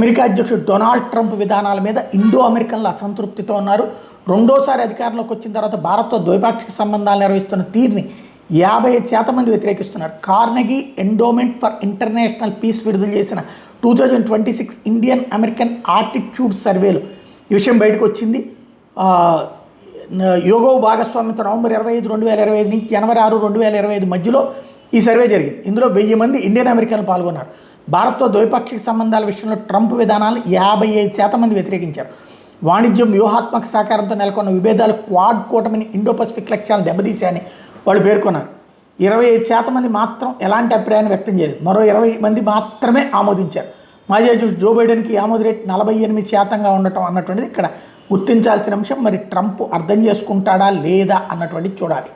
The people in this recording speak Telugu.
అమెరికా అధ్యక్షుడు డొనాల్డ్ ట్రంప్ విధానాల మీద ఇండో అమెరికన్లు అసంతృప్తితో ఉన్నారు. రెండోసారి అధికారంలోకి వచ్చిన తర్వాత భారత్తో ద్వైపాక్షిక సంబంధాలు నిర్వహిస్తున్న తీరుని 55% మంది వ్యతిరేకిస్తున్నారు. Carnegie endowment for international peace విడుదల చేసిన 2026 ఇండియన్ అమెరికన్ ఆటిట్యూడ్ సర్వేలో ఈ విషయం బయటకు వచ్చింది. యోగో భాగస్వామ్యంతో నవంబర్ 25, 2025 నుంచి జనవరి 6, 2025 మధ్యలో ఈ సర్వే జరిగింది. ఇందులో 1000 మంది ఇండియన్ అమెరికన్లు పాల్గొన్నారు. భారత్తో ద్వైపాక్షిక సంబంధాల విషయంలో ట్రంప్ విధానాలను 55% మంది వ్యతిరేకించారు. వాణిజ్యం, వ్యూహాత్మక సహకారంతో నెలకొన్న విభేదాలు క్వాడ్ కూటమిని ఇండో పసిఫిక్ లక్ష్యాలను దెబ్బతీశాయని వాళ్ళు పేర్కొన్నారు. 25% మంది మాత్రం ఎలాంటి అభిప్రాయాన్ని వ్యక్తం చేయలేదు. మరో 20 మంది మాత్రమే ఆమోదించారు. మాజీ అధ్యక్షుడు జో బైడెన్కి ఆమోద రేటు 48% ఉండటం అన్నటువంటిది ఇక్కడ గుర్తించాల్సిన అంశం. మరి ట్రంప్ అర్థం చేసుకుంటాడా లేదా అన్నటువంటిది చూడాలి.